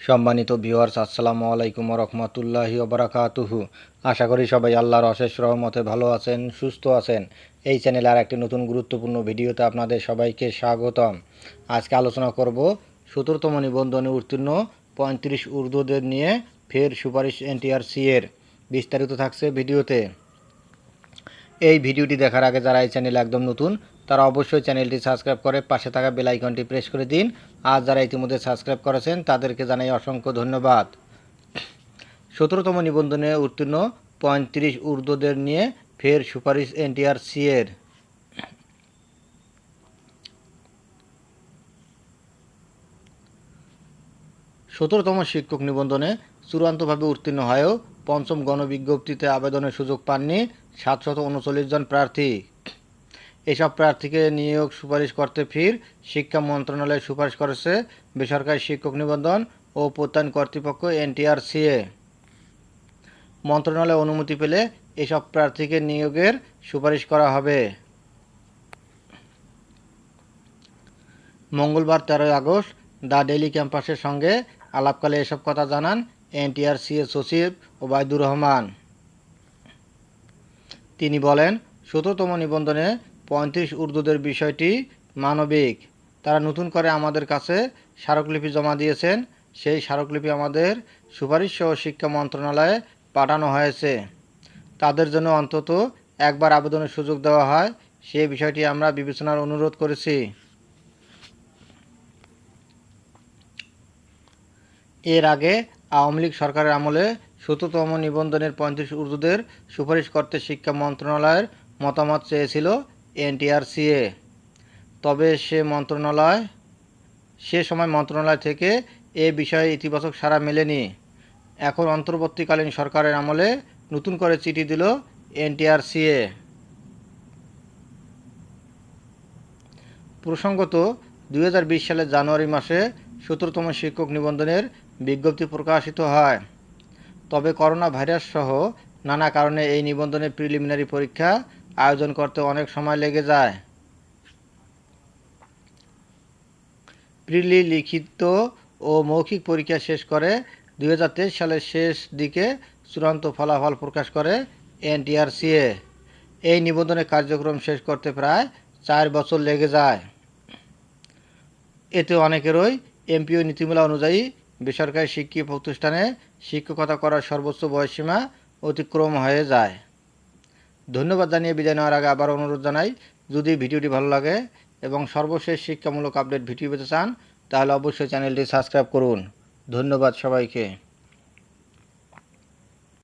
সম্মানিত ভিউয়ার্স, আসসালামু আলাইকুম ওয়া রাহমাতুল্লাহি ওয়া বারাকাতুহু। আশা করি সবাই আল্লাহর অশেষ রহমতে ভালো আছেন, সুস্থ আছেন। এই চ্যানেলে আর একটি নতুন গুরুত্বপূর্ণ ভিডিওতে আপনাদের সবাইকে স্বাগতম। আজকে আলোচনা করব 17তম নিবন্ধনে উত্তীর্ণ 35 উর্দুদের নিয়ে ফের সুপারিশ এনটিআরসি এর। বিস্তারিত থাকছে ভিডিওতে। এই ভিডিওটি দেখার আগে যারা এই চ্যানেলে একদম নতুন তারা অবশ্যই চ্যানেলটি সাবস্ক্রাইব করে পাশে থাকা বেল আইকনটি প্রেস করে দিন। আর যারা ইতিমধ্যে সাবস্ক্রাইব করেছেন তাদেরকে জানাই অসংখ্য ধন্যবাদ। 17তম নিবন্ধনে উত্তীর্ণ 35 উর্দুদের নিয়ে ফের সুপারিশ এনটিআরসি এর। 17তম শিক্ষক নিবন্ধনে চূড়ান্তভাবে উত্তীর্ণ হয়েও পঞ্চম গণবিজ্ঞপ্তিতে আবেদনের সুযোগ পাননি 739 জন প্রার্থী। এসব প্রার্থীকে নিয়োগ সুপারিশ করতে ফির শিক্ষা মন্ত্রণালয় সুপারিশ করেছে বেসরকারি শিক্ষক নিবন্ধন ও প্রত্যয়ন কর্তৃপক্ষ এনটিআরসিএ। মন্ত্রণালয় অনুমতি পেলে এসব প্রার্থীকে নিয়োগের সুপারিশ করা হবে। মঙ্গলবার 13 আগস্ট দ্য ডেইলি ক্যাম্পাসের সঙ্গে আলাপকালে এসব কথা জানান এনটিআরসিএ সচিব ওবায়দুর রহমান। তিনি বলেন, 17তম নিবন্ধনে 35 উর্দুদের বিষয়টি মানবিক। তারা নতুন করে আমাদের কাছে স্মারকলিপি জমা দিয়েছেন। সেই স্মারকলিপি আমাদের সুপারিশসহ শিক্ষা মন্ত্রণালয়ে পাঠানো হয়েছে। তাদের জন্য অন্তত একবার আবেদনের সুযোগ দেওয়া হয়, সে বিষয়টি আমরা বিবেচনার অনুরোধ করেছি। এর আগে আওয়ামী লীগ সরকারের আমলে 17তম নিবন্ধনের 35 উর্দুদের সুপারিশ করতে শিক্ষা মন্ত্রণালয়ের মতামত চেয়েছিল এনটিআরসিএ। তবে সে সময় মন্ত্রণালয় থেকে এ বিষয়ে ইতিবাচক সাড়া মেলেনি। এখন অন্তর্বর্তীকালীন সরকারের আমলে নতুন করে চিঠি দিল এনটিআরসিএ। প্রসঙ্গত 2020 সালের জানুয়ারি মাসে 17তম শিক্ষক নিবন্ধনের বিজ্ঞপ্তি প্রকাশিত হয়। তবে করোনা ভাইরাস সহ নানা কারণে এই নিবন্ধনের প্রিলিমিনারি পরীক্ষা আয়োজন করতে অনেক সময় লেগে যায়। প্রিলি লিখিত ও মৌখিক পরীক্ষা শেষ করে 2023 সালের শেষ দিকে চূড়ান্ত ফলাফল প্রকাশ করে এনটিআরসিএ। এই নিবন্ধনের কার্যক্রম শেষ করতে প্রায় 4 বছর লেগে যায়। এতে অনেকেরই এমপিও নীতিমালা অনুযায়ী বেসরকারি শিক্ষা প্রতিষ্ঠানে শিক্ষকতা করার সর্বোচ্চ বয়সসীমা অতিক্রম হয়ে যায়। ধন্যবাদ জানিয়ে বিদায় নেওয়ার আগে আবার অনুরোধ জানাই, যদি ভিডিওটি ভালো লাগে এবং সর্বশেষ শিক্ষামূলক আপডেট ভিডিও পেতে চান তাহলে অবশ্যই চ্যানেলটি সাবস্ক্রাইব করুন। ধন্যবাদ সবাইকে।